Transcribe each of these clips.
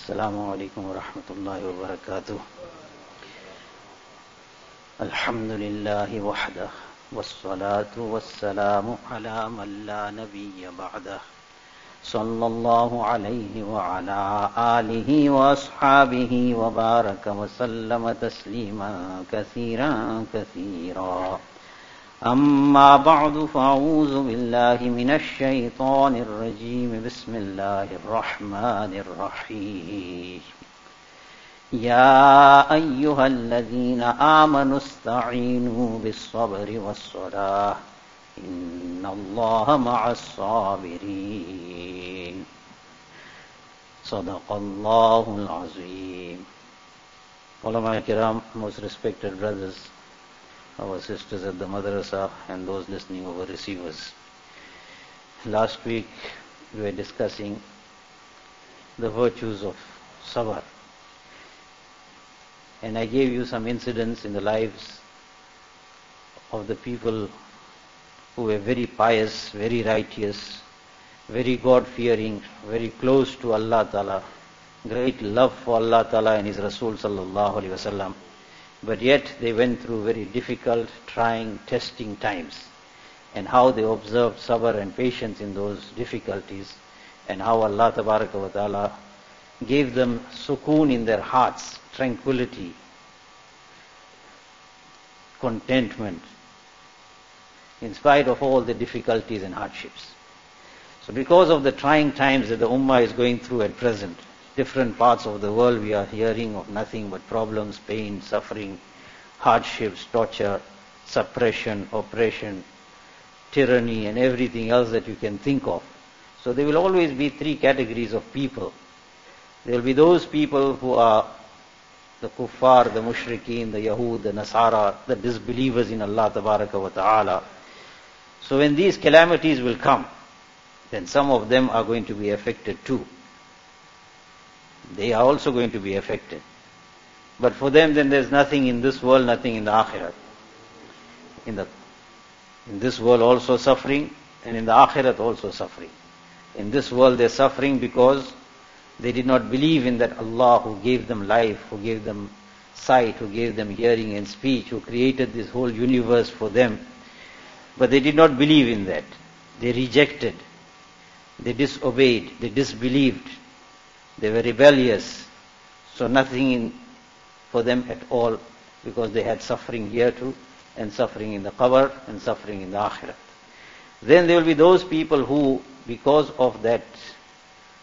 Assalamu alaikum wa rahmatullahi wa barakatuh. Alhamdulillahi wahdah, wassalatu wassalamu ala man la nabiyya ba'dah. Sallallahu alayhi wa ala alihi wa ashabihi wa baraka wa sallama tasliman kathiran kathira. أما بعد فأعوذ بالله من الشيطان الرجيم بسم الله الرحمن الرحيم يا أيها الذين آمنوا استعينوا بالصبر والصلاة إن الله مع الصابرين صدق الله العظيم. Ulama Kiram, most respected brothers, our sisters at the madrasa, and those listening over receivers. Last week we were discussing the virtues of Sabr, and I gave you some incidents in the lives of the people who were very pious, very righteous, very God-fearing, very close to Allah Ta'ala, great love for Allah Ta'ala and His Rasul Sallallahu Alaihi Wasallam. But yet they went through very difficult, trying, testing times, and how they observed sabr and patience in those difficulties, and how Allah Tabaraka wa Ta'ala gave them sukoon in their hearts, tranquility, contentment, in spite of all the difficulties and hardships. So because of the trying times that the Ummah is going through at present, different parts of the world we are hearing of nothing but problems, pain, suffering, hardships, torture, suppression, oppression, tyranny, and everything else that you can think of. So there will always be three categories of people. There will be those people who are the kuffar, the mushrikeen, the Yahud, the Nasara, the disbelievers in Allah Tabaraka wa Ta'ala. So when these calamities will come, then some of them are going to be affected too. They are also going to be affected. But for them then there's nothing in this world, nothing in the akhirat. In this world also suffering, and in the akhirat also suffering. In this world they're suffering because they did not believe in that Allah who gave them life, who gave them sight, who gave them hearing and speech, who created this whole universe for them. But they did not believe in that. They rejected. They disobeyed. They disbelieved. They were rebellious, so nothing for them at all, because they had suffering here too, and suffering in the qabr, and suffering in the akhirat. Then there will be those people who, because of that,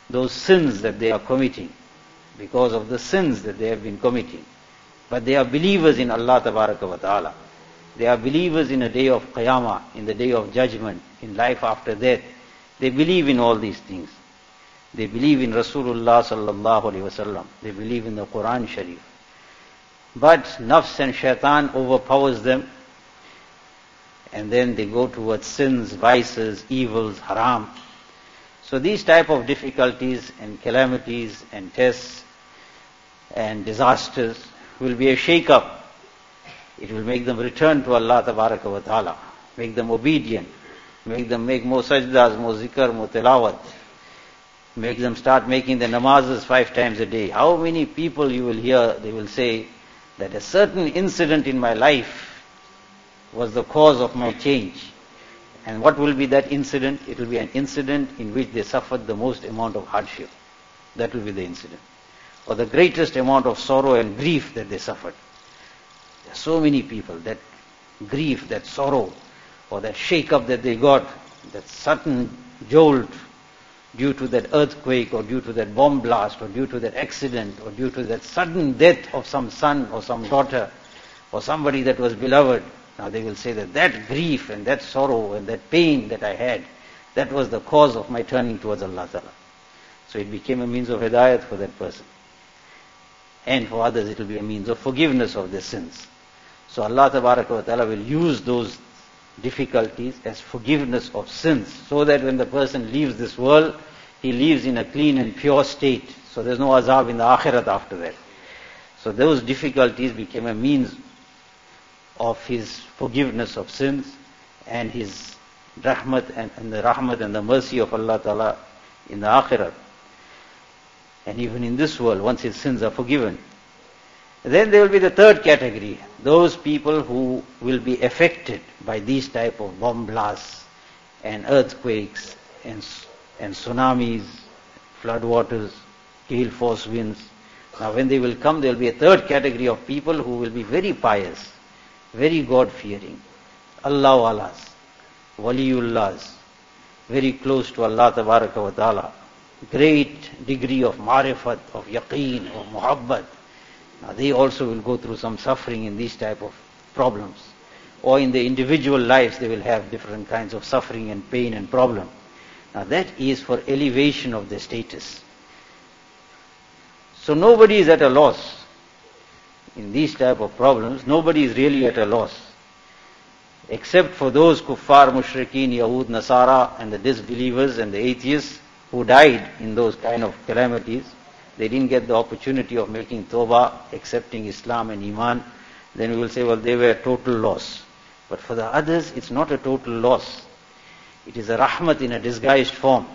those sins that they are committing, because of the sins that they have been committing, but they are believers in Allah Tabaraka wa Ta'ala. They are believers in a day of Qiyamah, in the day of judgment, in life after death. They believe in all these things. They believe in Rasulullah Sallallahu Alaihi Wasallam. They believe in the Quran Sharif. But nafs and shaitan overpowers them, and then they go towards sins, vices, evils, haram. So these type of difficulties and calamities and tests and disasters will be a shake-up. It will make them return to Allah Tabaraka wa Ta'ala, make them obedient, make them make more sajdas, more zikr, more tilawat, make them start making the namazes 5 times a day. How many people you will hear, they will say that a certain incident in my life was the cause of my change. And what will be that incident? It will be an incident in which they suffered the most amount of hardship. That will be the incident. Or the greatest amount of sorrow and grief that they suffered. There are so many people, that grief, that sorrow, or that shake-up that they got, that sudden jolt, due to that earthquake, or due to that bomb blast, or due to that accident, or due to that sudden death of some son or some daughter, or somebody that was beloved. Now they will say that that grief and that sorrow and that pain that I had, that was the cause of my turning towards Allah Ta'ala. So it became a means of hidayat for that person. And for others it will be a means of forgiveness of their sins. So Allah Tabaraka wa Ta'ala will use those difficulties as forgiveness of sins, so that when the person leaves this world, he leaves in a clean and pure state. So there's no azab in the akhirat after that. So those difficulties became a means of his forgiveness of sins and his rahmat and the rahmat and the mercy of Allah Ta'ala in the akhirat. and even in this world, once his sins are forgiven. Then there will be the third category, those people who will be affected by these type of bomb blasts and earthquakes and tsunamis, floodwaters, gale force winds. Now when they will come, there will be a third category of people who will be very pious, very God-fearing, Allah-Walas, Waliullahs, very close to Allah Tabaraka wa Ta'ala, great degree of marifat, of yaqeen, of muhabbat. Now they also will go through some suffering in these type of problems. Or in their individual lives they will have different kinds of suffering and pain and problem. Now that is for elevation of their status. So nobody is at a loss. In these type of problems, nobody is really at a loss. Except for those kuffar, mushrikeen, Yahud, Nasara and the disbelievers and the atheists who died in those kind of calamities. They didn't get the opportunity of making tawbah, accepting Islam and Iman. Then we will say, well, they were a total loss. But for the others, it's not a total loss. It is a rahmat in a disguised form.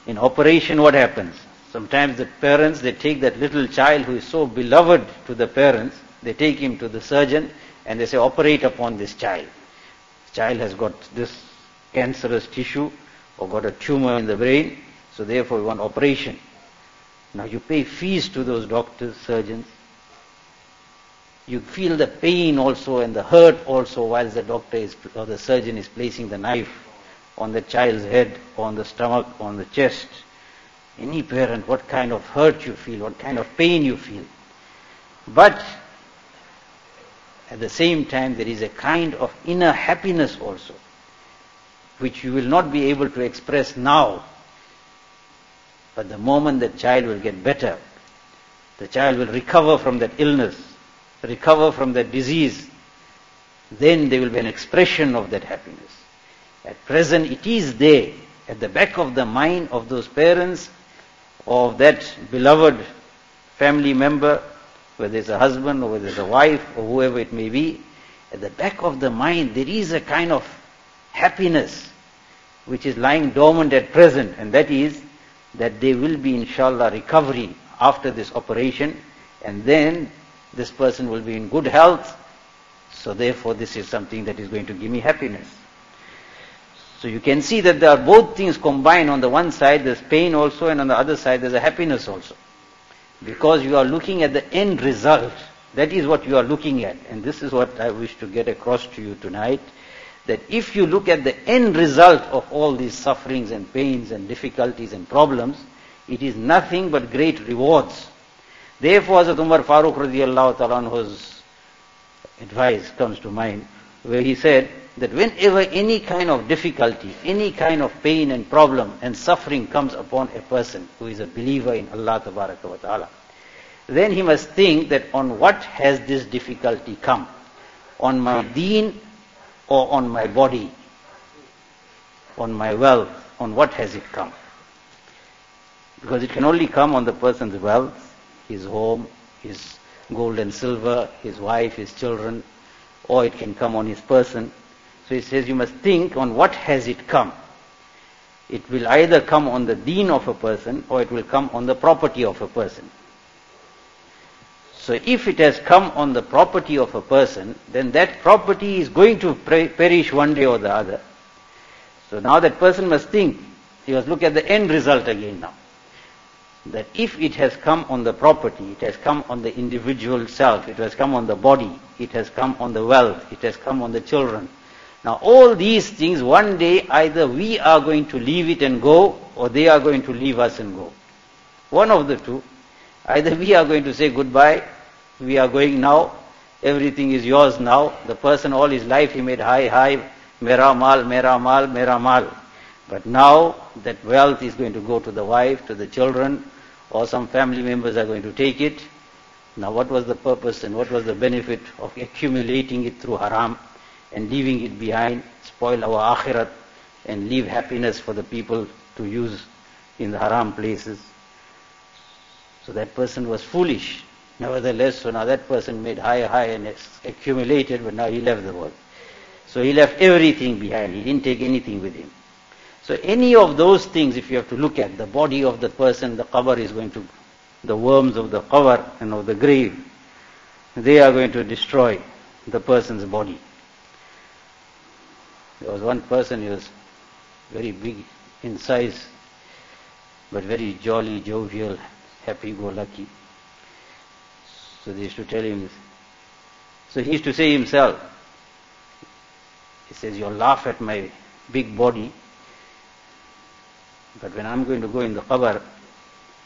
In operation, what happens? Sometimes the parents, they take that little child who is so beloved to the parents, they take him to the surgeon and they say, operate upon this child. The child has got this cancerous tissue or got a tumor in the brain, so therefore we want operation. Now you pay fees to those doctors, surgeons. You feel the pain also and the hurt also whilst the doctor is, or the surgeon is placing the knife on the child's head, on the stomach, on the chest. Any parent, what kind of hurt you feel, what kind of pain you feel. But at the same time there is a kind of inner happiness also, which you will not be able to express now. But the moment that child will get better, the child will recover from that illness, recover from that disease, then there will be an expression of that happiness. At present it is there, at the back of the mind of those parents, of that beloved family member, whether it's a husband or whether it's a wife or whoever it may be, at the back of the mind there is a kind of happiness which is lying dormant at present, and that is that there will be inshallah recovery after this operation, and then this person will be in good health, so therefore this is something that is going to give me happiness. So you can see that there are both things combined. On the one side there's pain also, and on the other side there's a happiness also. Because you are looking at the end result. That is what you are looking at. And this is what I wish to get across to you tonight. That if you look at the end result of all these sufferings and pains and difficulties and problems, it is nothing but great rewards. Therefore, Hazrat Umar Farooq radiallahu ta'ala anhu's advice comes to mind, where he said that whenever any kind of difficulty, any kind of pain and problem and suffering comes upon a person who is a believer in Allah Tabaraka wa Ta'ala, then he must think that on what has this difficulty come? On my deen or on my body? On my wealth? On what has it come? Because it can only come on the person's wealth, his home, his gold and silver, his wife, his children, or it can come on his person. So he says you must think on what has it come. It will either come on the deen of a person or it will come on the property of a person. So if it has come on the property of a person, then that property is going to perish one day or the other. So now that person must think, he must look at the end result again now. That if it has come on the property, it has come on the individual self, it has come on the body, it has come on the wealth, it has come on the children. Now all these things, one day either we are going to leave it and go, or they are going to leave us and go. One of the two. Either we are going to say goodbye, we are going now, everything is yours now. The person all his life he made hi, mera mal, mera mal, mera mal. But now that wealth is going to go to the wife, to the children, or some family members are going to take it. Now what was the purpose and what was the benefit of accumulating it through haram and leaving it behind, spoil our akhirat and leave happiness for the people to use in the haram places? So that person was foolish. Nevertheless, so now that person made high and accumulated, but now he left the world. So he left everything behind. He didn't take anything with him. So any of those things, if you have to look at the body of the person, the qabr is going to, the worms of the qabr and of the grave, they are going to destroy the person's body. There was one person, he was very big in size, but very jolly, jovial, happy-go-lucky. So they used to tell him this. So he used to say himself, he says, you'll laugh at my big body, but when I'm going to go in the qabr,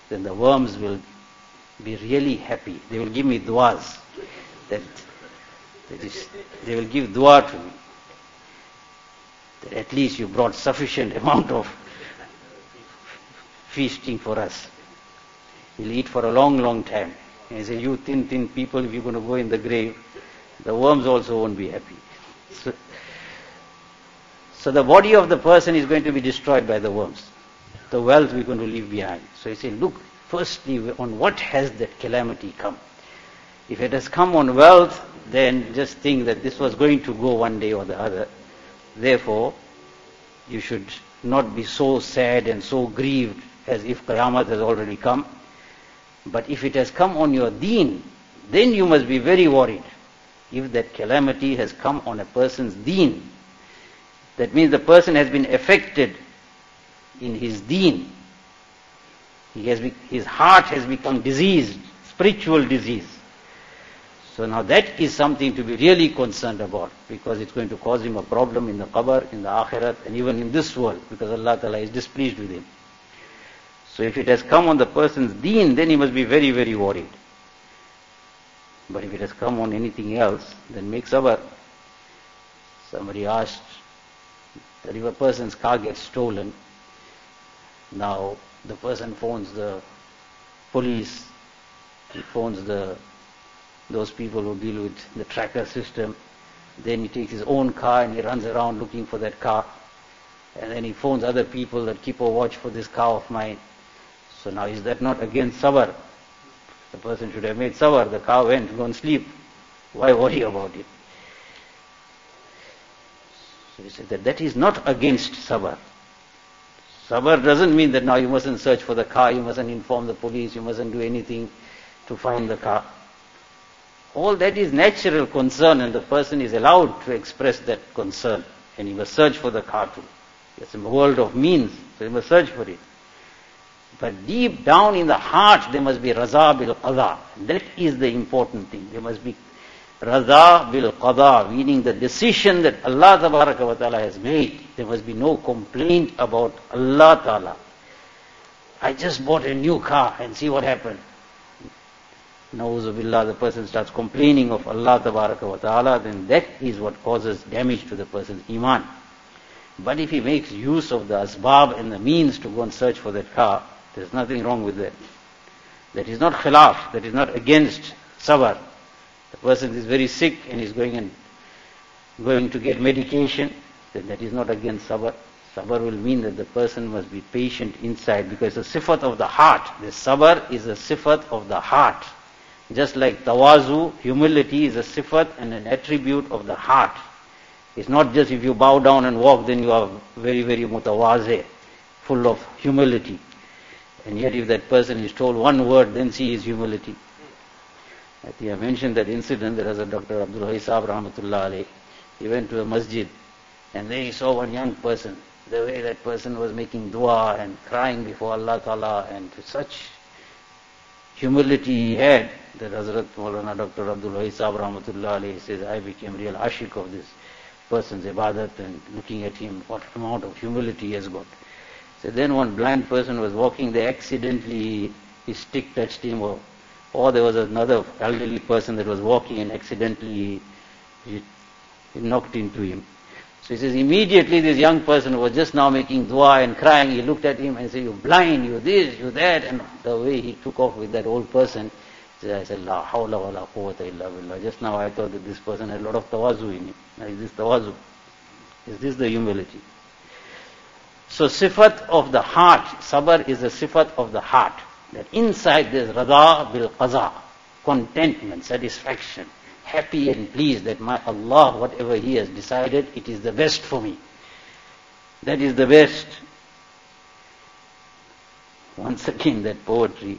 then the worms will be really happy. They will give me du'as. They will give dua to me. That at least you brought sufficient amount of feasting for us. We'll eat for a long, long time. And he said, you thin people, if you're going to go in the grave, the worms also won't be happy. So the body of the person is going to be destroyed by the worms. The wealth we're going to leave behind. So he said, look, firstly, on what has that calamity come? If it has come on wealth, then just think that this was going to go one day or the other. Therefore, you should not be so sad and so grieved as if Qiyamah has already come. But if it has come on your deen, then you must be very worried. If that calamity has come on a person's deen, that means the person has been affected in his deen. His heart has become diseased, spiritual disease. So now that is something to be really concerned about, because it's going to cause him a problem in the qabr, in the akhirat, and even in this world, because Allah Ta'ala is displeased with him. So if it has come on the person's deen, then he must be very, very worried. But if it has come on anything else, then make sabr. Somebody asked that if a person's car gets stolen, now the person phones the police, he phones those people who deal with the tracker system, then he takes his own car and he runs around looking for that car, and then he phones other people that keep a watch for this car of mine. So now is that not against sabr? The person should have made sabr, the car went, go and sleep. Why worry about it? So he said that is not against sabr. Sabr doesn't mean that now you mustn't search for the car, you mustn't inform the police, you mustn't do anything to find the car. All that is natural concern, and the person is allowed to express that concern, and he must search for the car too. It's a world of means, so he must search for it. But deep down in the heart there must be raza bil qada. That is the important thing. There must be raza bil qada, meaning the decision that Allah Tabaraka wa Ta'ala has made. There must be no complaint about Allah Ta'ala. I just bought a new car and see what happened. Na'uzu billah, the person starts complaining of Allah Tabaraka wa Ta'ala, then that is what causes damage to the person's iman. But if he makes use of the asbab and the means to go and search for that car, there's nothing wrong with that. That is not khilaf, that is not against sabr. The person is very sick and is going to get medication, then that is not against sabr. Sabr will mean that the person must be patient inside, because the sifat of the heart. The sabr is a sifat of the heart. Just like tawazu, humility is a sifat and an attribute of the heart. It's not just if you bow down and walk, then you are very, very mutawazi, full of humility. And yet if that person is told one word, then see his humility. I think I mentioned that incident that Hazrat Dr. Abdul Sabre, Rahmatullah alaih. He went to a masjid, and there he saw one young person. The way that person was making dua and crying before Allah Ta'ala, and such humility he had, that Hazrat Maulana Dr. Abdul Sabre, Rahmatullah alaih, says, I became real ashik of this person's ibadat, and looking at him, what amount of humility he has got. So then one blind person was walking there, accidentally his stick touched him, or there was another elderly person that was walking and accidentally he knocked into him. So he says, immediately this young person who was just now making dua and crying, he looked at him and said, you blind, you this, you that, and the way he took off with that old person, I said, La hawla wa la quwwata illa billah. Just now I thought that this person had a lot of tawazu in him. Now is this tawazu? Is this the humility? So sifat of the heart, sabr is a sifat of the heart. That inside there is rada bil qaza, contentment, satisfaction, happy and pleased that my Allah, whatever He has decided, it is the best for me. That is the best. once again that poetry,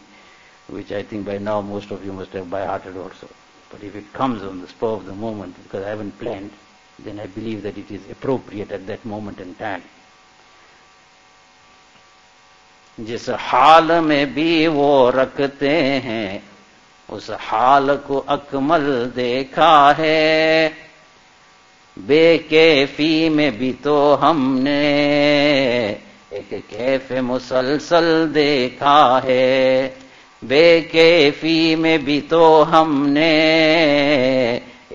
which I think by now most of you must have by-hearted also. But if it comes on the spur of the moment, because I haven't planned, then I believe that it is appropriate at that moment in time. जिस हाल में भी वो रखते हैं, उस हाल को अकमल देखा है, बेकैफी में भी तो हमने एक कैफ मुसलसल देखा है, बेकैफी में भी तो हमने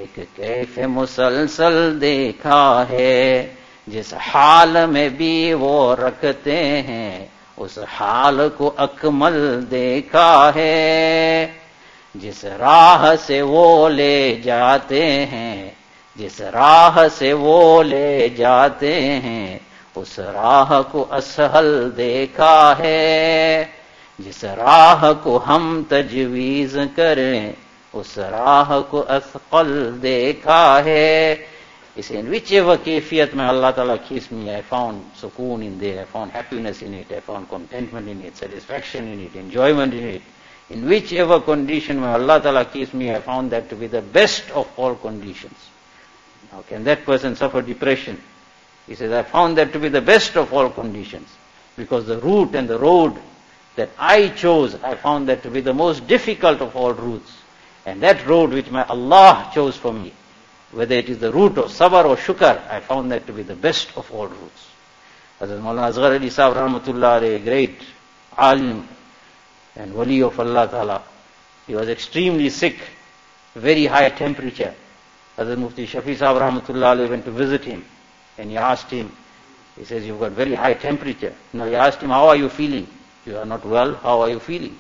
एक कैफ मुसलसल देखा है, जिस हाल में भी वो रखते हैं उस हाल को अकमल देखा है, जिस राह से वो ले जाते हैं, जिस राह से वो ले जाते हैं उस राह को असहल देखा है, जिस राह को हम तजवीज करें उस राह को असक़ल देखा है. He said, in whichever kayfiyat may Allah Ta'ala keeps me, I found sukoon in there, I found happiness in it, I found contentment in it, satisfaction in it, enjoyment in it. In whichever condition may Allah Ta'ala keeps me, I found that to be the best of all conditions. Now can that person suffer depression? He says, I found that to be the best of all conditions, because the route and the road that I chose, I found that to be the most difficult of all routes. And that road which my Allah chose for me, whether it is the route of Sabr or Shukr, I found that to be the best of all routes. Hazrat Mufti Saheb Rahmatullah, a great alim and wali of Allah Ta'ala, he was extremely sick, very high temperature. Hazrat Mufti Shafi Saheb Rahmatullah went to visit him and he asked him, he says, you've got very high temperature. Now he asked him, how are you feeling? You are not well, how are you feeling?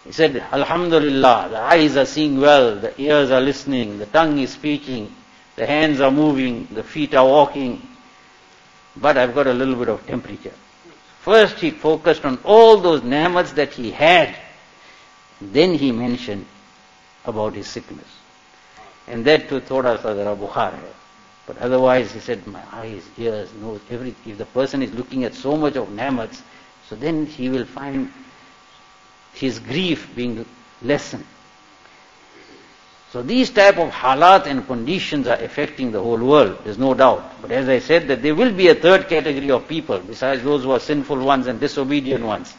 He said, Alhamdulillah, the eyes are seeing well, the ears are listening, the tongue is speaking, the hands are moving, the feet are walking, but I've got a little bit of temperature. First he focused on all those ni'mats that he had, then he mentioned about his sickness. And that too thoda sa zara bukhar hai. But otherwise he said, my eyes, ears, nose, everything. If the person is looking at so much of ni'mats, so then he will find his grief being lessened. So these type of halat and conditions are affecting the whole world, there's no doubt. But as I said, that there will be a third category of people, besides those who are sinful ones and disobedient ones.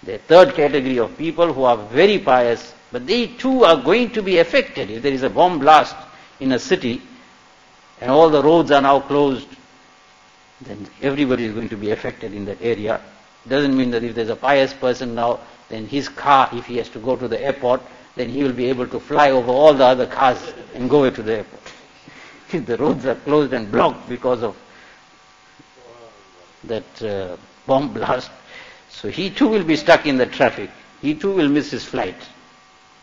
The third category of people who are very pious, but they too are going to be affected. If there is a bomb blast in a city, and all the roads are now closed, then everybody is going to be affected in that area. Doesn't mean that if there's a pious person now, then his car, if he has to go to the airport, then he will be able to fly over all the other cars and go to the airport. If the roads are closed and blocked because of that bomb blast, so he too will be stuck in the traffic. He too will miss his flight.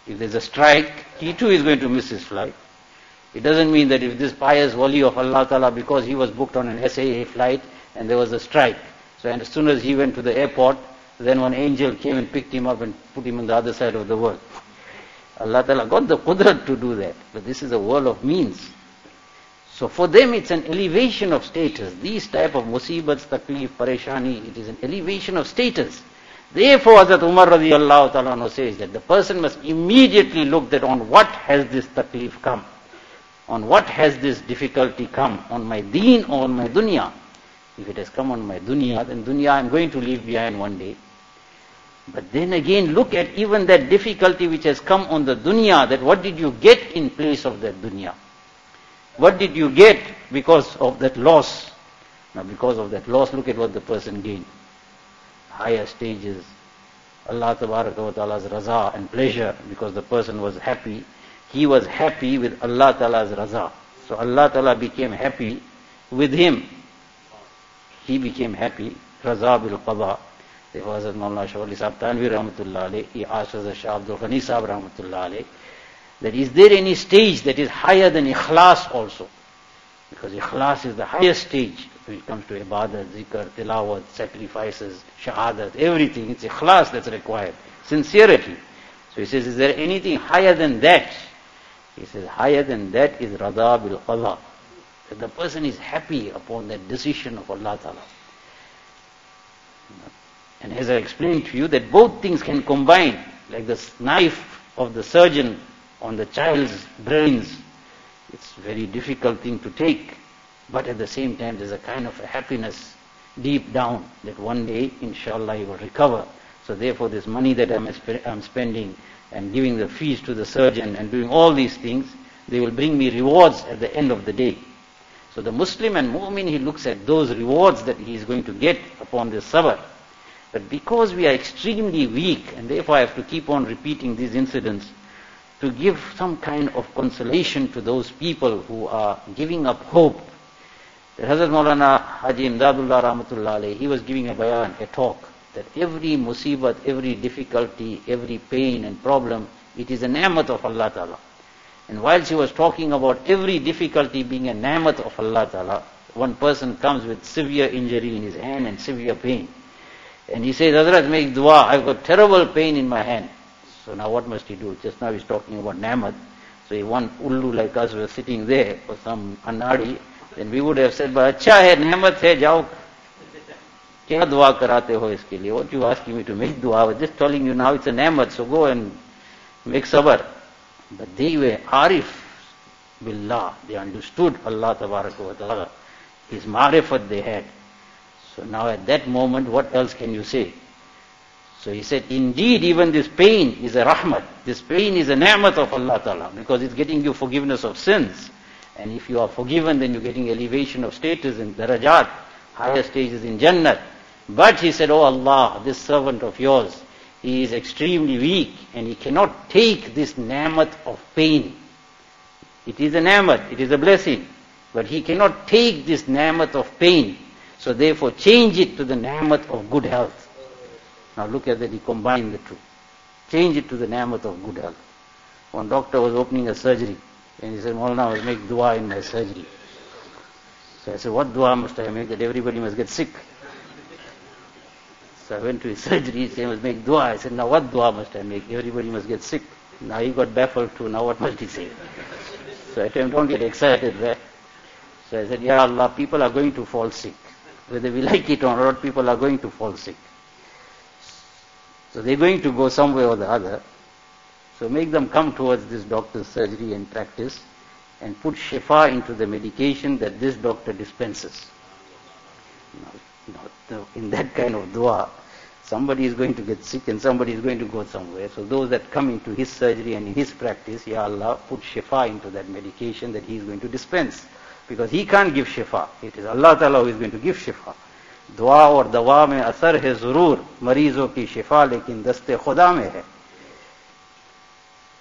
If there's a strike, he too is going to miss his flight. It doesn't mean that if this pious wali of Allah Ta'ala, because he was booked on an SAA flight and there was a strike, so and as soon as he went to the airport, then one angel came and picked him up and put him on the other side of the world. Allah Ta'ala got the qudrat to do that. But this is a world of means. So for them it's an elevation of status. These type of musibats, taklif, pareshani, it is an elevation of status. Therefore Hazrat Umar radiallahu ta'ala says that the person must immediately look that on what has this taklif come? On what has this difficulty come? On my deen or on my dunya? If it has come on my dunya, then dunya I am going to leave behind one day. But then again, look at even that difficulty which has come on the dunya, that what did you get in place of that dunya? What did you get because of that loss? Now because of that loss, look at what the person gained. Higher stages, Allah Tabaraka wa Ta'ala's raza and pleasure, because the person was happy. He was happy with Allah Ta'ala's raza. So Allah Ta'ala became happy with him. He became happy, raza bil qada. There was Maulana Yunus Patel Rahmatullah alaih. He asked Hazrat Shah Abdul Ghani Sahib Rahmatullah alaih, that is there any stage that is higher than ikhlas also? Because ikhlas is the highest stage when it comes to ibadat, zikr, tilawat, sacrifices, shahadat, everything. It's ikhlas that's required, sincerity. So he says, is there anything higher than that? He says, higher than that is rada bil qada. That the person is happy upon that decision of Allah Ta'ala. And as I explained to you, that both things can combine, like the knife of the surgeon on the child's brains. It's a very difficult thing to take, but at the same time there's a kind of a happiness deep down that one day, inshallah, he will recover. So therefore this money that I'm spending and giving the fees to the surgeon and doing all these things, they will bring me rewards at the end of the day. So the Muslim and Mu'min, he looks at those rewards that he is going to get upon this sabr. But because we are extremely weak, and therefore I have to keep on repeating these incidents, to give some kind of consolation to those people who are giving up hope. The Hazrat Maulana Haji Imdadullah Rahmatullah alaih, he was giving a bayan, a talk, that every musibat, every difficulty, every pain and problem, it is a ni'mat of Allah Ta'ala. And whilst he was talking about every difficulty being a ni'mat of Allah Ta'ala, one person comes with severe injury in his hand and severe pain. And he says, Hazrat, make dua, I've got terrible pain in my hand. So now what must he do? Just now he's talking about ni'mat. So if one ullu like us was sitting there, or some anadi, then we would have said, Acha hai, ni'mat hai, jao. Kya dua karate ho iske liye? What you asking me to make dua? I was just telling you now it's a ni'mat, so go and make sabr. But they were arif billah. They understood Allah tabaraka wa ta'ala. His ma'rifat they had. So now at that moment, what else can you say? So he said, indeed, even this pain is a rahmat. This pain is a ni'mat of Allah Ta'ala, because it's getting you forgiveness of sins. And if you are forgiven, then you're getting elevation of status in darajat, higher stages in Jannat. But he said, oh Allah, this servant of yours, he is extremely weak, and he cannot take this ni'mat of pain. It is a ni'mat, it is a blessing, but he cannot take this ni'mat of pain. So therefore change it to the ni'mat of good health. Now look at that, he combined the two. Change it to the ni'mat of good health. One doctor was opening a surgery, and he said, Maulana, I will make dua in my surgery. So I said, what dua must I make? That everybody must get sick. So I went to his surgery, he said, I must make dua. I said, now what dua must I make? Everybody must get sick. Now he got baffled too, now what must he say? So I told him, don't get excited, right? So I said, Ya Allah, people are going to fall sick. Whether we like it or not, people are going to fall sick. So they're going to go somewhere or the other. So make them come towards this doctor's surgery and practice, and put shifa into the medication that this doctor dispenses. Now, in that kind of dua, somebody is going to get sick and somebody is going to go somewhere. So those that come into his surgery and in his practice, Ya Allah, put shifa into that medication that he is going to dispense. Because he can't give shifa. It is Allah Ta'ala who is going to give shifa. Dua or dawa mein asar hai zurur, marizon ki shifa lekin daste khuda mein hai.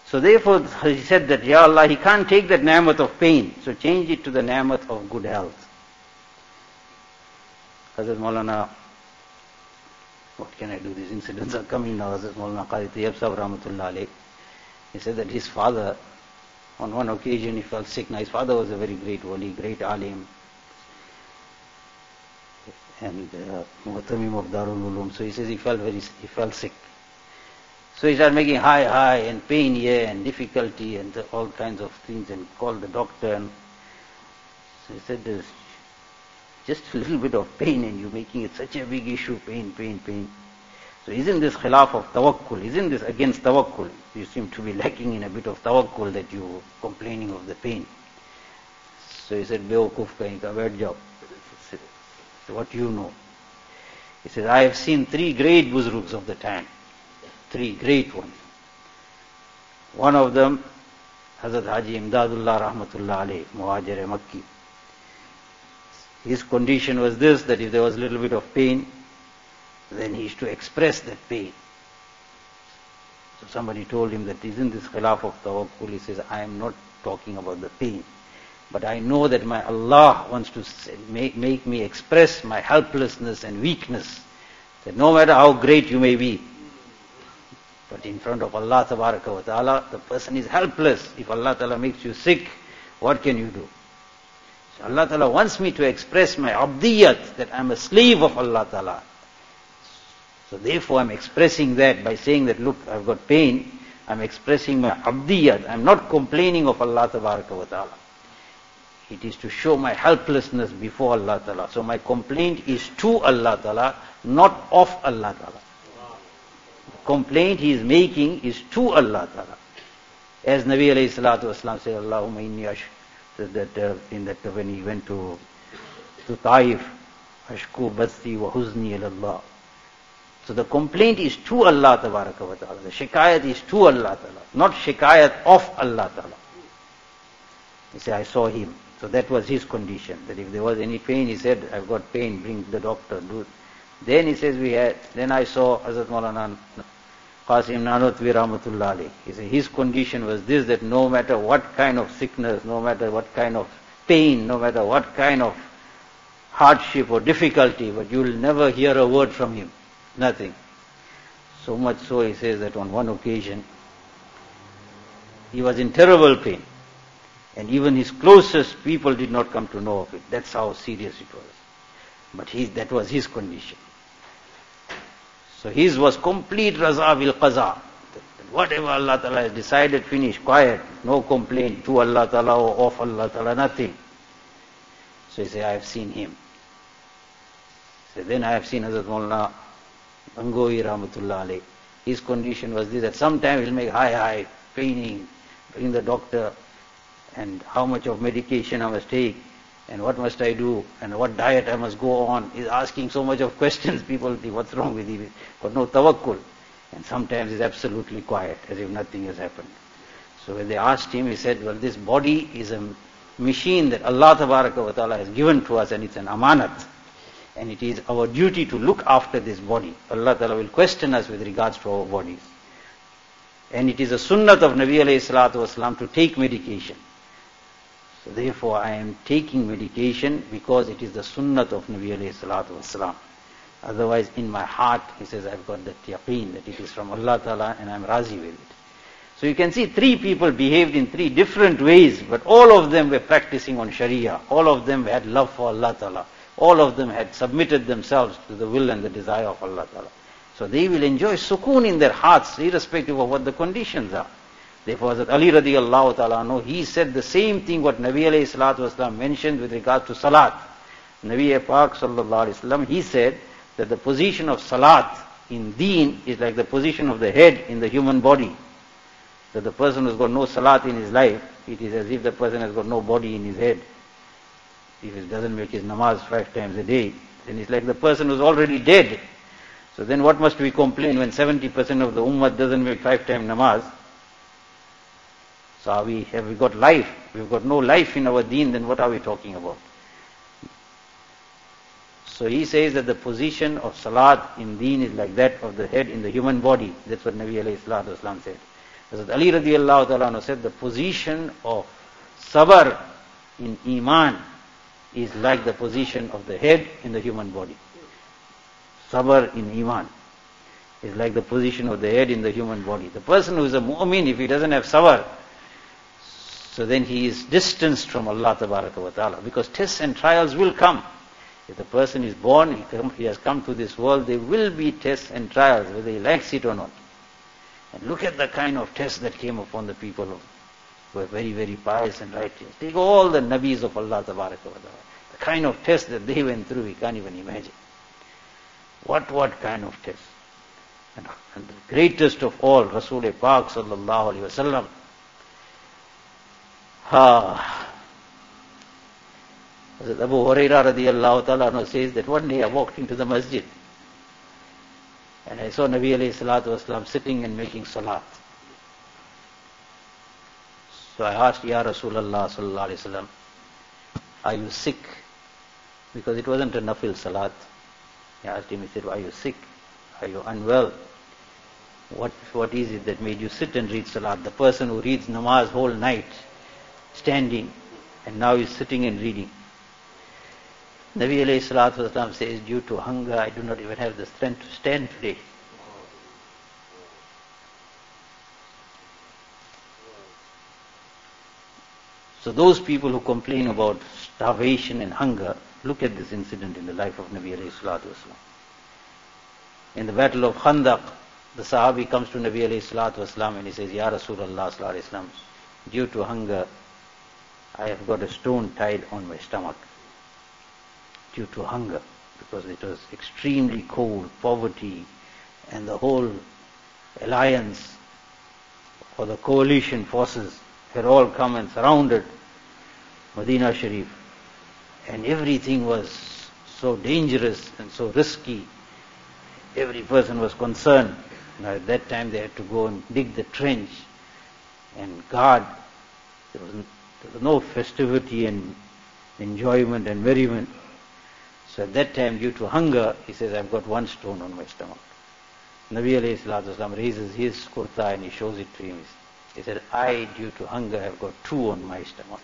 So therefore he said that, Ya Allah, he can't take that ni'mat of pain, so change it to the ni'mat of good health. Hazrat Maulana, what can I do? These incidents are coming now. Hazrat Maulana Qadi Tayyib Sahib Rahmatullah alaih, he said that his father, on one occasion he fell sick. Now his father was a very great wali, great alim, and Muhtamim of Darul Ulum. So he says he fell sick. So he started making high and pain here and difficulty and all kinds of things, and called the doctor. And so he said, there's just a little bit of pain and you're making it such a big issue, pain. So isn't this khilaf of tawakkul? Isn't this against tawakkul? You seem to be lacking in a bit of tawakkul that you're complaining of the pain. So he said, Beokuf kahin ka, bad job. So what do you know? He said, I have seen 3 great buzrugs of the time. 3 great ones. One of them, Hazrat Haji Imdadullah Rahmatullah alaih, Muhajir Makki. His condition was this, that if there was a little bit of pain, then he used to express that pain. So somebody told him that isn't this khilaf of tawakkul? He says, I am not talking about the pain, but I know that my Allah wants to make me express my helplessness and weakness, that no matter how great you may be, but in front of Allah Tabaraka wa Ta'ala, the person is helpless. If Allah Ta'ala makes you sick, what can you do? So Allah Ta'ala wants me to express my abdiyat, that I am a slave of Allah Ta'ala. So therefore I'm expressing that by saying that, look, I've got pain, I'm expressing my abdiyat. I'm not complaining of Allah Tabaraka wa Ta'ala. It is to show my helplessness before Allah Ta'ala. So my complaint is to Allah Ta'ala, not of Allah Ta'ala. The complaint he is making is to Allah Ta'ala. As Nabi alayhi salatu wasalam said, Allahumma inni that when he went to Taif, ashku bathi wa huzni ilallah. So the complaint is to Allah Tabaraka wa Ta'ala. The shikayat is to Allah Ta'ala, not shikayat of Allah Ta'ala. He said, I saw him. So that was his condition, that if there was any pain, he said, I've got pain, bring the doctor, do it. Then he says, then I saw Hazrat Maulana Yunus Rahmatullah alaih. He said, his condition was this, that no matter what kind of sickness, no matter what kind of pain, no matter what kind of hardship or difficulty, but you will never hear a word from him. Nothing. So much so, he says that on one occasion, he was in terrible pain. And even his closest people did not come to know of it. That's how serious it was. But that was his condition. So his was complete raza bil qaza. Whatever Allah Ta'ala has decided, finish, quiet, no complaint to Allah Ta'ala or of Allah Ta'ala, nothing. So he said, I have seen him. So then I have seen Hazrat Maulana Gangohi Rahmatullah alaih. His condition was this, that sometimes he'll make high, paining, bring the doctor, and how much of medication I must take, and what must I do, and what diet I must go on. He's asking so much of questions, people think, what's wrong with him? Got no tawakkul. And sometimes he's absolutely quiet, as if nothing has happened. So when they asked him, he said, well, this body is a machine that Allah Tabaraka wa Ta'ala has given to us, and it's an amanat. And it is our duty to look after this body. Allah Ta'ala will question us with regards to our bodies. And it is a sunnat of Nabi alayhi salatu wasalam to take medication. So therefore I am taking medication because it is the sunnat of Nabi alayhi salatu wasalam. Otherwise in my heart, he says, I've got that yaqeen, that it is from Allah Ta'ala and I'm razi with it. So you can see three people behaved in three different ways, but all of them were practicing on Sharia. All of them had love for Allah Ta'ala. All of them had submitted themselves to the will and the desire of Allah Ta'ala. So they will enjoy sukoon in their hearts, irrespective of what the conditions are. Therefore, Hazrat Ali radiallahu ta'ala anhu, he said the same thing what Nabi alayhi salatu wasalam mentioned with regard to salat. Nabi Pak sallallahu alayhi wasallam, he said that the position of salat in deen is like the position of the head in the human body. That the person who's got no salat in his life, it is as if the person has got no body in his head. If he doesn't make his namaz 5 times a day, then it's like the person who's already dead. So then what must we complain when 70% of the ummah doesn't make 5 times namaz? So have we got life? We've got no life in our deen, then what are we talking about? So he says that the position of salat in deen is like that of the head in the human body. That's what Nabi alayhi salatu wasalam said. Hazrat Ali radiallahu ta'ala said the position of sabr in iman is like the position of the head in the human body. Sabr in iman is like the position of the head in the human body. The person who is a mu'min, if he doesn't have sabr, so then he is distanced from Allah Tabaraka wa Ta'ala, because tests and trials will come. If the person is born, he has come to this world, there will be tests and trials, whether he likes it or not. And look at the kind of tests that came upon the people who were very, very pious and righteous. Take all the Nabis of Allah Tabaraka wa Ta'ala. The kind of tests that they went through, we can't even imagine. What kind of tests? And the greatest of all, Rasul Pak sallallahu alayhi wa sallam. Abu Hurairah radiallahu ta'ala says that one day I walked into the masjid and I saw Nabi alayhi salatu wasalam sitting and making salat. So I asked, Ya Rasulullah sallallahu alayhi wasallam, are you sick? Because it wasn't a nafil salat. I asked him, he said, are you sick? Are you unwell? What is it that made you sit and read salat? The person who reads namaz whole night, standing, and now he's sitting and reading. Nabi alayhi salatu wasalam says, due to hunger, I do not even have the strength to stand today. So those people who complain about starvation and hunger, look at this incident in the life of Nabi alayhi salatu wasalam. In the battle of Khandaq, the Sahabi comes to Nabi alayhi salatu wasalam and he says, Ya Rasulullah sallallahu alayhi wasallam, due to hunger, I have got a stone tied on my stomach. Due to hunger, because it was extremely cold, poverty, and the whole alliance or the coalition forces had all come and surrounded Medina Sharif, and everything was so dangerous and so risky. Every person was concerned. Now at that time they had to go and dig the trench and guard. There was no festivity and enjoyment and merriment. So at that time, due to hunger, he says, I've got one stone on my stomach. Nabi alayhi salatu wasalam raises his kurta and he shows it to him. He said, I, due to hunger, have got two on my stomach.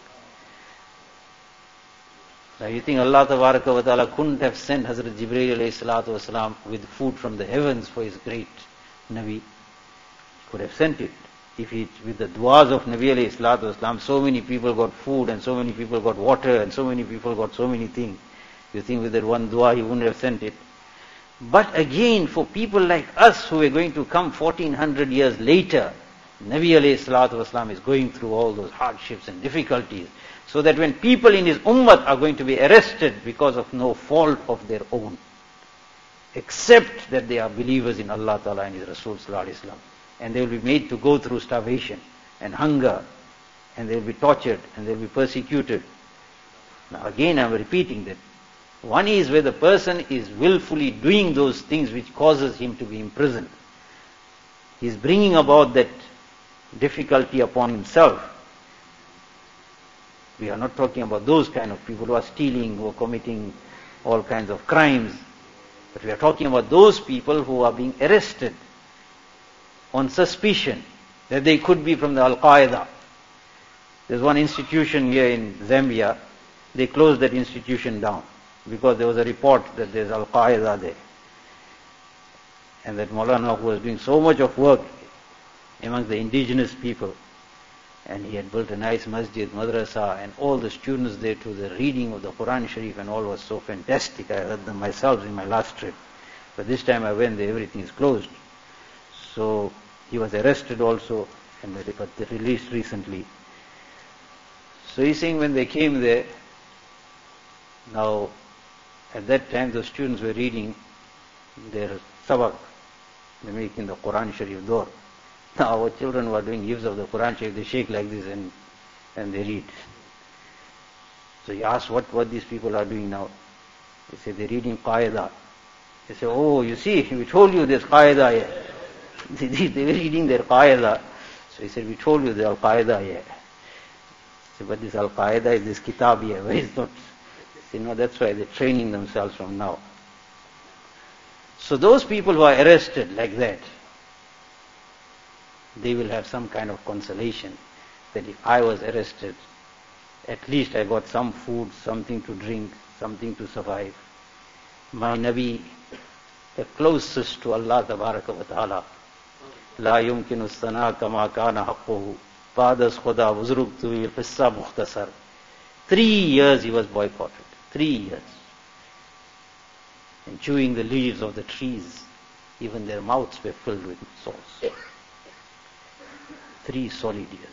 Now you think Allah tabaraka wa ta'ala couldn't have sent Hazrat Jibreel alayhi salatu wasalam with food from the heavens for his great Nabi? He could have sent it. If it, with the du'as of Nabi alayhi salatu wasalam, so many people got food and so many people got water and so many people got so many things. You think with that one dua he wouldn't have sent it. But again, for people like us who are going to come 1400 years later, Nabi alayhi salatu wasalam is going through all those hardships and difficulties, so that when people in his ummah are going to be arrested because of no fault of their own, except that they are believers in Allah Ta'ala and His Rasul Sallallahu Alaihi Wasallam, and they will be made to go through starvation and hunger, and they will be tortured and they will be persecuted. Now again I am repeating that one is where the person is willfully doing those things which causes him to be imprisoned. He is bringing about that difficulty upon himself. We are not talking about those kind of people who are stealing, who are committing all kinds of crimes, but we are talking about those people who are being arrested on suspicion that they could be from the Al-Qaeda. There's one institution here in Zambia, they closed that institution down because there was a report that there's Al-Qaeda there. And that Maulana who was doing so much of work amongst the indigenous people, and he had built a nice masjid, madrasa, and all the students there to the reading of the Quran Sharif and all was so fantastic. I heard them myself in my last trip. But this time I went there, everything is closed. So he was arrested also, and they got released recently. So he's saying when they came there, now at that time the students were reading their sabr, they making the Quran Sharif door. Now our children were doing hifz of the Quran Sharif, they shake like this and they read. So he asked what these people are doing now. He said they're reading Qaeda. He said, oh, you see, we told you there's Qaeda here. They were reading their Qaeda. So he said, we told you there's Al-Qaeda here. He said, but this Al-Qaeda is this kitab here, where is not? He said, no, that's why they're training themselves from now. So those people who are arrested like that, they will have some kind of consolation that if I was arrested, at least I got some food, something to drink, something to survive. My Nabi, the closest to Allah Tabaraka wa Ta'ala, La yumkinu sana kama kana haqquhu, Badas Khuda wuzruktu qissa mukhtasar. 3 years he was boycotted. 3 years. And chewing the leaves of the trees, even their mouths were filled with sauce. 3 solid years.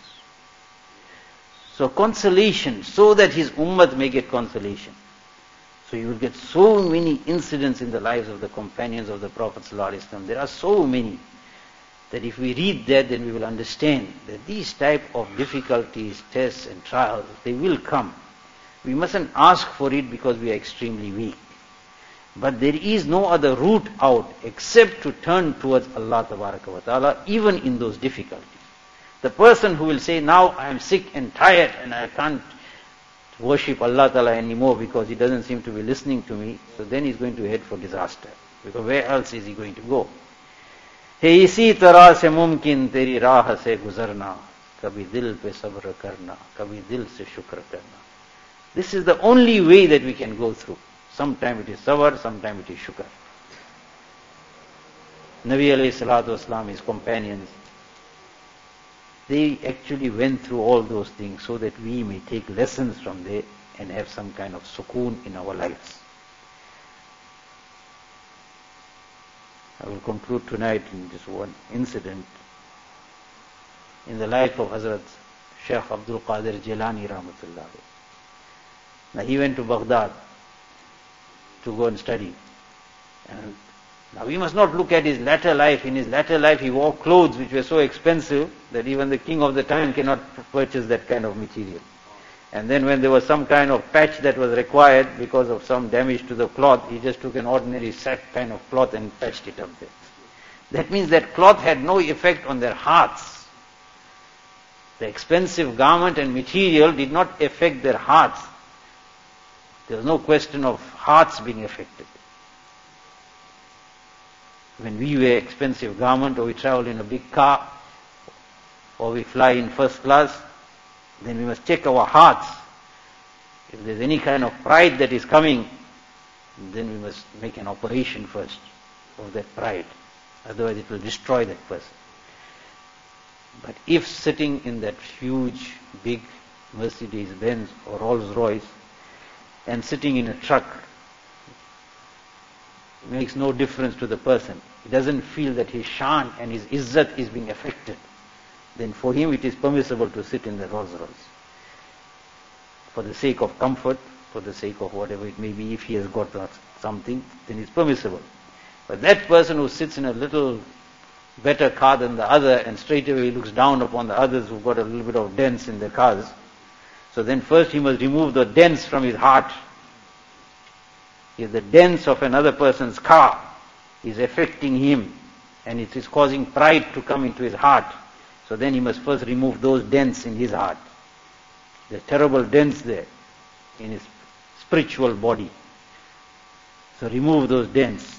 So consolation, so that his ummah may get consolation. So you will get so many incidents in the lives of the companions of the Prophet ﷺ. There are so many that if we read that, then we will understand that these type of difficulties, tests and trials, they will come. We mustn't ask for it because we are extremely weak. But there is no other route out except to turn towards Allah Tabaraka wa Ta'ala, even in those difficulties. The person who will say, now I am sick and tired and I can't worship Allah Ta'ala anymore because he doesn't seem to be listening to me, so then he's going to head for disaster. Because where else is he going to go? Hey, isi tarah se mumkin teri raah se guzarna, kabhi dil pe sabr karna, kabhi dil se shukr karna. This is the only way that we can go through. Sometime it is sabr, sometime it is shukr. Nabi alayhi salatu wasalam, his companions, they actually went through all those things so that we may take lessons from there and have some kind of sukoon in our lives. I will conclude tonight in this one incident in the life of Hazrat Sheikh Abdul Qadir Jilani Rahmatullah. Now he went to Baghdad to go and study. And now we must not look at his latter life. In his latter life he wore clothes which were so expensive that even the king of the time cannot purchase that kind of material. And then when there was some kind of patch that was required because of some damage to the cloth, he just took an ordinary sack kind of cloth and patched it up there. That means that cloth had no effect on their hearts. The expensive garment and material did not affect their hearts. There was no question of hearts being affected. When we wear expensive garment, or we travel in a big car, or we fly in first class, then we must check our hearts. If there's any kind of pride that is coming, then we must make an operation first of that pride. Otherwise it will destroy that person. But if sitting in that huge, big Mercedes Benz or Rolls Royce and sitting in a truck, it makes no difference to the person. He doesn't feel that his shan and his izzat is being affected. Then for him it is permissible to sit in the Rolls Royce. For the sake of comfort, for the sake of whatever it may be, if he has got something, then it's permissible. But that person who sits in a little better car than the other and straight away looks down upon the others who've got a little bit of dents in their cars, so then first he must remove the dents from his heart. If the dents of another person's car is affecting him and it is causing pride to come into his heart, so then he must first remove those dents in his heart. There are terrible dents there in his spiritual body. So remove those dents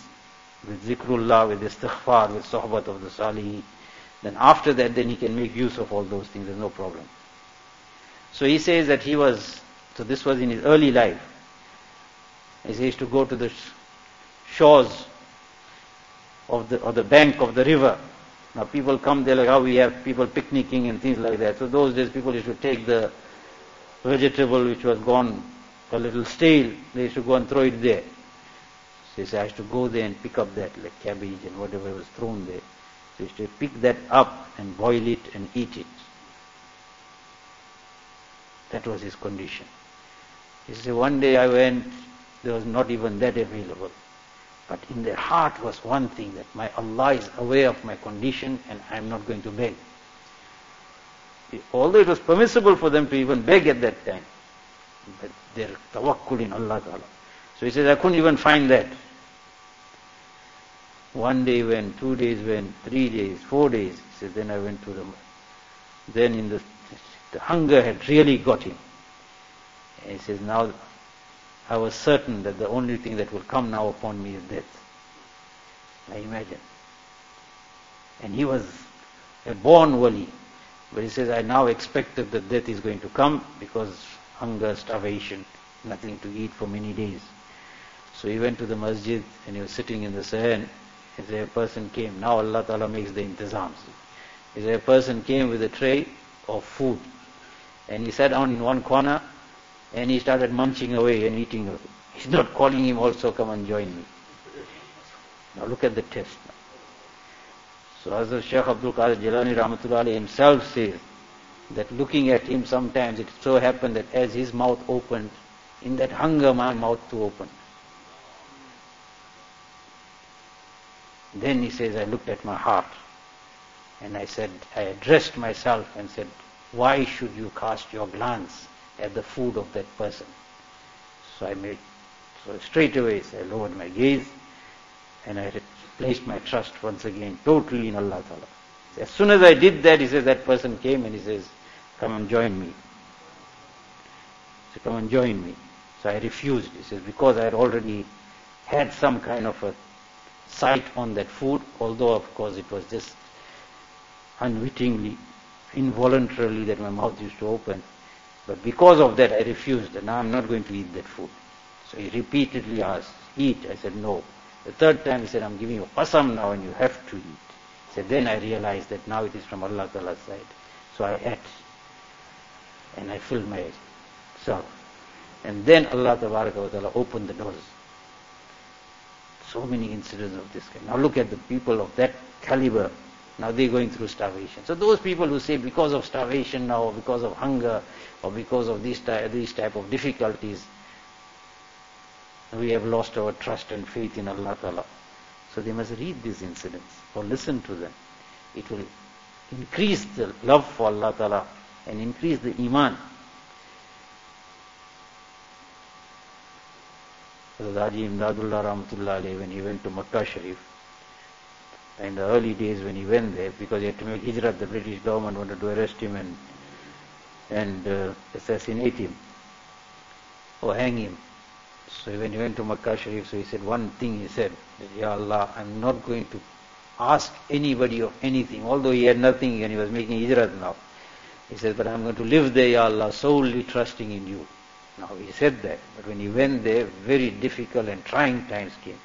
with zikrullah, with istighfar, with sohbat of the salihin. Then after that, then he can make use of all those things, there's no problem. So he says that so this was in his early life. He says to go to the shores of the bank of the river. Now people come there like how we have people picnicking and things like that. So those days people used to take the vegetable which was gone a little stale, they used to go and throw it there. So he said, I used to go there and pick up that, like cabbage and whatever was thrown there. So he used to pick that up and boil it and eat it. That was his condition. He said, one day I went, there was not even that available. But in their heart was one thing, that my Allah is aware of my condition and I am not going to beg. Although it was permissible for them to even beg at that time, but their tawakkul in Allah Ta'ala. So he says, I couldn't even find that. One day went, 2 days went, 3 days, 4 days. He says, then I went to then the hunger had really got him. And he says, now I was certain that the only thing that will come now upon me is death. I imagine. And he was a born wali. But he says, I now expected that death is going to come because hunger, starvation, nothing to eat for many days. So he went to the masjid and he was sitting in the sahan. He said, a person came. Now Allah Ta'ala makes the intizams. He said, a person came with a tray of food. And he sat down in one corner and he started munching away and eating away. He's not calling him also, come and join me. Now look at the test now. So Hazrat Sheikh Abdul Qadir Jilani Rahmatullah himself says that looking at him sometimes it so happened that as his mouth opened, in that hunger my mouth too opened. Then he says, I looked at my heart and I said, I addressed myself and said, why should you cast your glance at the food of that person? So straight away I lowered my gaze and I placed my trust once again totally in Allah Ta'ala. As soon as I did that, he says, that person came and he says, come and join me. So come and join me. So I refused. He says, because I had already had some kind of a sight on that food, although of course it was just unwittingly, involuntarily that my mouth used to open. But because of that I refused, and now I'm not going to eat that food. So he repeatedly asked, eat? I said, no. The third time he said, I'm giving you qasam now and you have to eat. He said, then I realized that now it is from Allah Ta'ala's side. So I ate and I filled myself. And then Allah Ta'ala opened the doors. So many incidents of this kind. Now look at the people of that caliber. Now they're going through starvation. So those people who say because of starvation now, or because of hunger, or because of these type of difficulties, We have lost our trust and faith in Allah Ta'ala. So they must read these incidents or listen to them. It will increase the love for Allah Ta'ala and increase the iman. Hazrat Imdadullah Rahmatullah alaih, when he went to Makkah Sharif, in the early days when he went there, because he had to make hijrat, the British government wanted to arrest him and assassinate him or hang him. So when he went to Makkah Sharif, so he said one thing, he said, Ya Allah, I'm not going to ask anybody of anything, although he had nothing and he was making hijrat now. He said, but I'm going to live there, Ya Allah, solely trusting in you. Now he said that, but when he went there, very difficult and trying times came.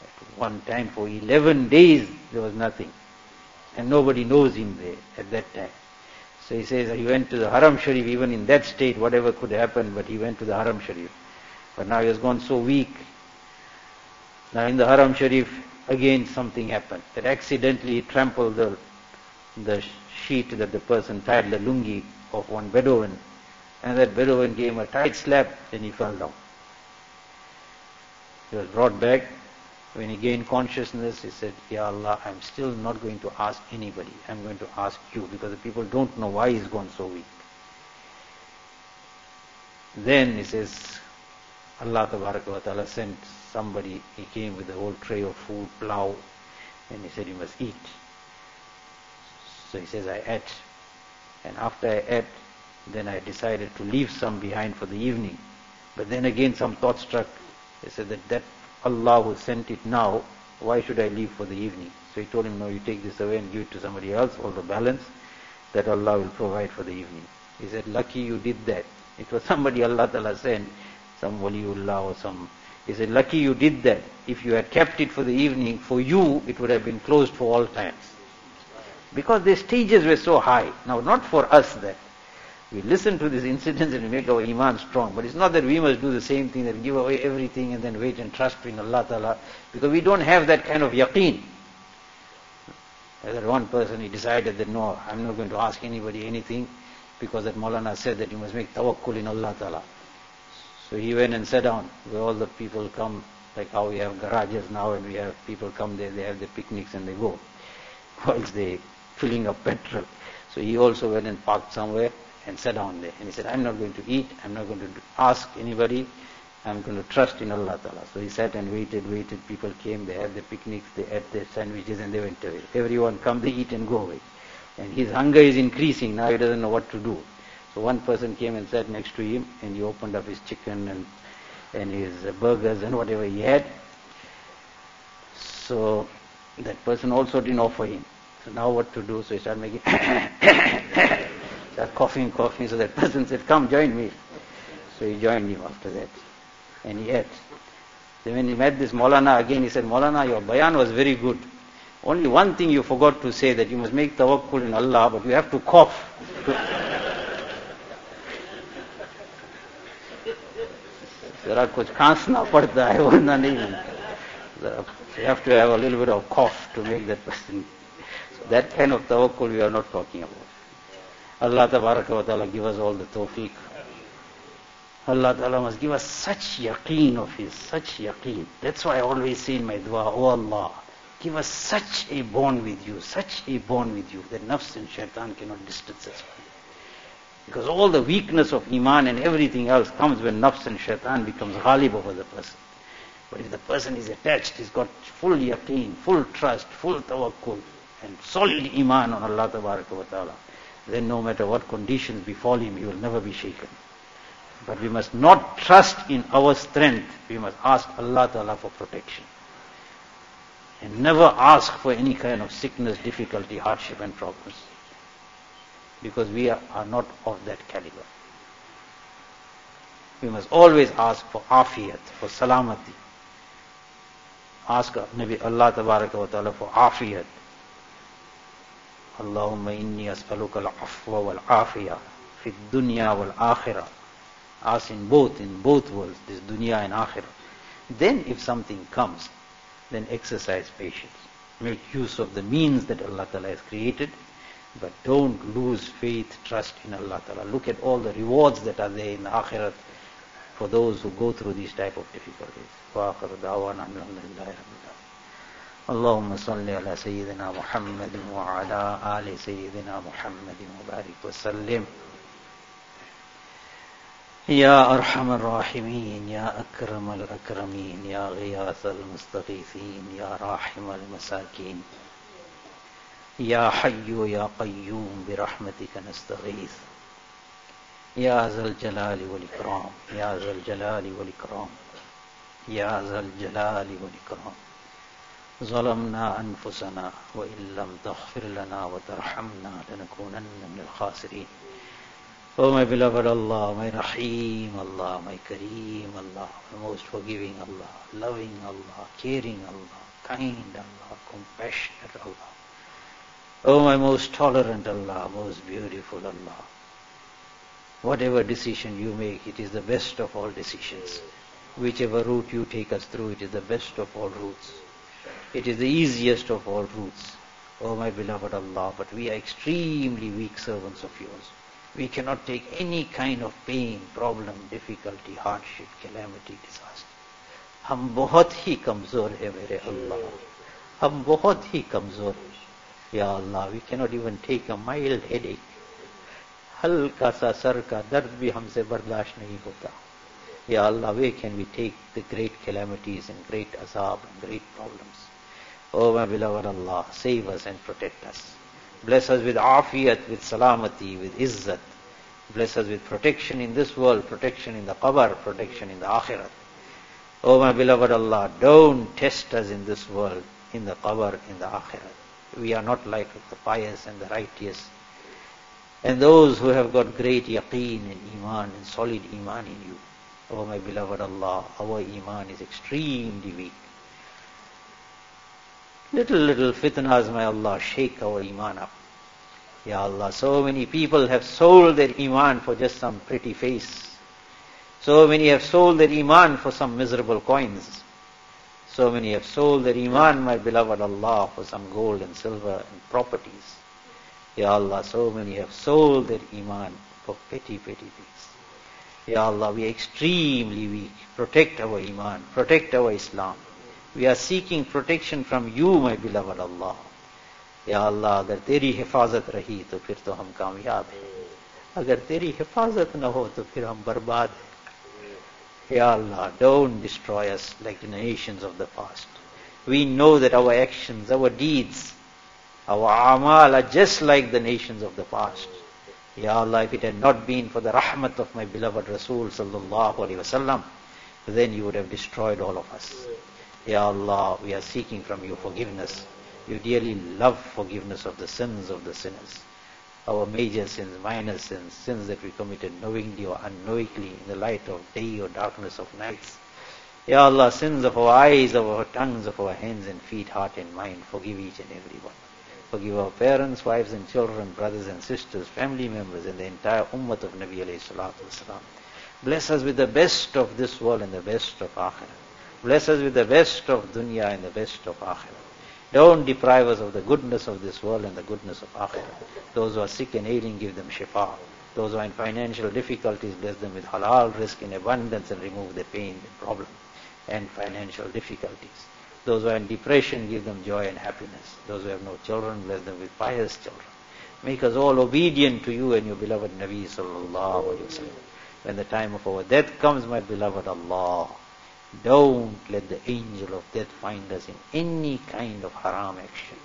At one time for 11 days there was nothing. And nobody knows him there at that time. So he says he went to the Haram Sharif, even in that state, whatever could happen, but he went to the Haram Sharif. But now he has gone so weak. Now in the Haram Sharif, again something happened. That accidentally he trampled the sheet that the person tied the lungi of one Bedouin. And that Bedouin gave him a tight slap, then he fell down. He was brought back. When he gained consciousness, he said, Ya Allah, I'm still not going to ask anybody. I'm going to ask you, because the people don't know why he's gone so weak. Then he says, Allah wa Ta'ala sent somebody. He came with a whole tray of food, plow, and he said, you must eat. So he says, I ate. And after I ate, then I decided to leave some behind for the evening. But then again some thought struck. He said that Allah who sent it now, why should I leave for the evening? So he told him, no, you take this away and give it to somebody else, all the balance, that Allah will provide for the evening. He said, lucky you did that. It was somebody Allah Ta'ala sent, some waliullah or some. He said, lucky you did that. If you had kept it for the evening, for you, it would have been closed for all times. Because the stages were so high. Now, not for us that. We listen to these incidents and we make our iman strong. But it's not that we must do the same thing, that give away everything and then wait and trust in Allah Ta'ala. Because we don't have that kind of yaqeen. That one person, he decided that no, I'm not going to ask anybody anything, because that Maulana said that you must make tawakkul in Allah Ta'ala. So he went and sat down where all the people come, like how we have garages now and we have people come there, they have their picnics and they go, whilst they filling up petrol. So he also went and parked somewhere and sat down there. And he said, I'm not going to eat, I'm not going to ask anybody, I'm going to trust in Allah Ta'ala. So he sat and waited, people came, they had their picnics, they ate their sandwiches and they went away. Everyone come, they eat and go away. And his hunger is increasing, now he doesn't know what to do. So one person came and sat next to him and he opened up his chicken and his burgers and whatever he had. So that person also didn't offer him. So now what to do? So he started making start coughing. So that person said, come join me. So he joined him after that. And he ate. Then when he met this Maulana again, he said, Maulana, your bayan was very good. Only one thing you forgot to say, that you must make tawakkul in Allah, but you have to cough. Zara kuch khansna padta hai, warna nahi. You have to have a little bit of cough to make that person. So that kind of tawakkul we are not talking about. Allah Ta'ala give us all the tawfiq. Allah Ta'ala must give us such yaqeen of His, such yaqeen. That's why I always say in my dua, oh Allah, give us such a bond with you, that nafs and shaitan cannot distance us from you. Because all the weakness of iman and everything else comes when nafs and shaitan becomes ghalib over the person. But if the person is attached, he's got full yaqeen, full trust, full tawakkul, and solid iman on Allah Ta'ala, then no matter what conditions befall him, he will never be shaken. But we must not trust in our strength. We must ask Allah Ta'ala for protection. And never ask for any kind of sickness, difficulty, hardship and problems. Because we are not of that caliber. We must always ask for afiyat, for salamati. Ask Nabi Allah Ta'ala for afiyat. Allahumma inni as'aluka al-afwa wal-afiyah fi dunya wal-akhirah. Ask in both worlds, this dunya and akhirah. Then if something comes, then exercise patience. Make use of the means that Allah Ta'ala has created, but don't lose faith, trust in Allah Ta'ala. Look at all the rewards that are there in the akhirat. for those who go through these type of difficulties. وآخر دعوانا الحمد لله رب العالمين. اللهم صل على سيدنا محمد وعلى آل سيدنا محمد وبارك وسلم. يا أرحم الراحمين يا أكرم الأكرمين يا غياث المستغيثين يا راحم المساكين يا حي يا قيوم برحمتك نستغيث يا ذا الجلال والإكرام يا ذا الجلال والإكرام يا ذا الجلال والإكرام. ظلمنا أنفسنا وإن لم تغفر لنا وترحمنا لنكونن من الخاسرين. Oh my beloved Allah, my Rahim Allah, my Kareem Allah, my most forgiving Allah, loving Allah, caring Allah, kind Allah, compassionate Allah. Oh my most tolerant Allah, most beautiful Allah. Whatever decision you make, it is the best of all decisions. Whichever route you take us through, it is the best of all routes. It is the easiest of all routes. Oh my beloved Allah, but we are extremely weak servants of yours. We cannot take any kind of pain, problem, difficulty, hardship, calamity, disaster. हम बहुत ही कमजोर है मेरे अल्लाह, हम बहुत ही कमजोर है या अल्लाह. We cannot even take a mild headache. हल्का सा सर का दर्द भी हमसे बर्दाश्त नहीं होता. Ya Allah, where can we take the great calamities and great azab and great problems? Oh my beloved Allah, save us and protect us. Bless us with afiyat, with salamati, with izzat. Bless us with protection in this world, protection in the qabr, protection in the akhirat. Oh my beloved Allah, don't test us in this world, in the qabr, in the akhirat. We are not like the pious and the righteous and those who have got great yaqeen and iman and solid iman in you. Oh my beloved Allah, our iman is extremely weak. Little fitnas, my Allah, shake our iman up. Ya Allah, so many people have sold their iman for just some pretty face. So many have sold their iman for some miserable coins. So many have sold their iman, my beloved Allah, for some gold and silver and properties. Ya Allah, so many have sold their iman for petty things. Ya Allah, we are extremely weak. Protect our iman, protect our Islam. We are seeking protection from you, my beloved Allah. Ya Allah, अगर तेरी हिफाजत रही तो फिर तो हम कामयाब हैं. अगर तेरी हिफाजत न हो तो फिर हम बर्बाद हैं. Ya Allah, don't destroy us like the nations of the past. We know that our actions, our deeds, our amal are just like the nations of the past. Ya Allah, if it had not been for the rahmat of my beloved Rasul sallallahu alaihi wasallam, then you would have destroyed all of us. Ya Allah, we are seeking from you forgiveness. You dearly love forgiveness of the sins of the sinners. Our major sins, minor sins, sins that we committed knowingly or unknowingly in the light of day or darkness of nights. Ya Allah, sins of our eyes, of our tongues, of our hands and feet, heart and mind, forgive each and every one. Forgive our parents, wives and children, brothers and sisters, family members and the entire ummah of Nabi alayhi salatu wasalam. Bless us with the best of this world and the best of akhirah. Bless us with the best of dunya and the best of akhirah. Don't deprive us of the goodness of this world and the goodness of akhirah. Those who are sick and ailing, give them shifa. Those who are in financial difficulties, bless them with halal rizq in abundance and remove the pain, the problem and financial difficulties. Those who are in depression, give them joy and happiness. Those who have no children, bless them with pious children. Make us all obedient to you and your beloved Nabi sallallahu alaihi wasallam. When the time of our death comes, my beloved Allah, don't let the angel of death find us in any kind of haram action.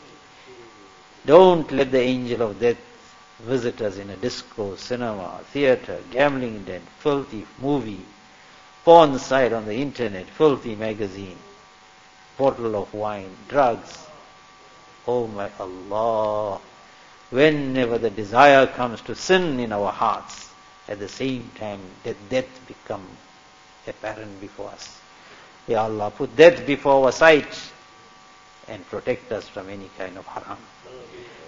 Don't let the angel of death visit us in a disco, cinema, theater, gambling den, filthy movie, porn site on the internet, filthy magazine, bottle of wine, drugs. Oh my Allah, whenever the desire comes to sin in our hearts, at the same time that death become apparent before us. Ya Allah, put death before our sight and protect us from any kind of haram.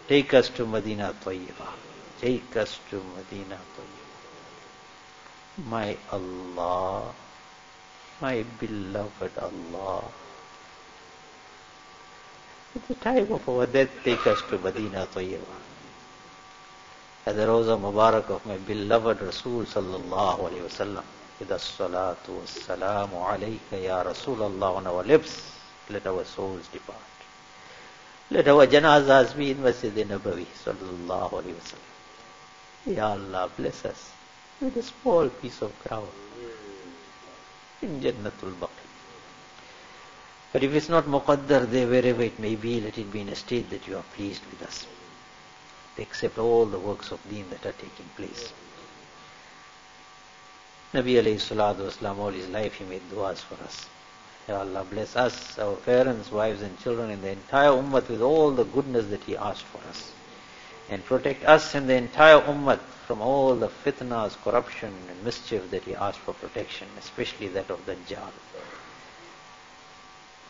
Take us to Medina Tayyibah. Take us to Medina Tayyibah. My Allah, my beloved Allah, at the time of our death, take us to Medina Tayyibah. At the Roza Mubarak of my beloved Rasul sallallahu alaihi wasallam. with as-salatu was-salamu alayka ya Rasulallah on our lips, let our souls depart. Let our janazas be in Masjid Nabawi sallallahu alayhi wa sallam. Ya Allah, bless us with a small piece of ground in Jannatul Baqi. But if it's not muqaddar there, wherever it may be, let it be in a state that you are pleased with us. Accept all the works of deen that are taking place. Nabi alayhi salatu wasalam, all his life he made du'as for us. Ya Allah, bless us, our parents, wives and children, and the entire ummah with all the goodness that he asked for us. And protect us and the entire ummah from all the fitnas, corruption and mischief that he asked for protection, especially that of Dajjal.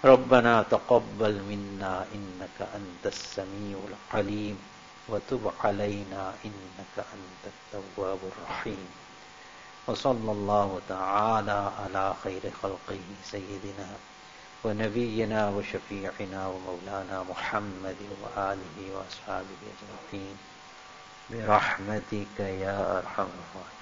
ربنا تقبل منا إنك أنت السميع العليم وتب علينا إنك أنت التواب الرحيم وصلى الله تعالى على خير خلقه سيدنا ونبينا وشفيعنا ومولانا محمد وآله وأصحابه أجمعين برحمتك يا أرحم الراحمين.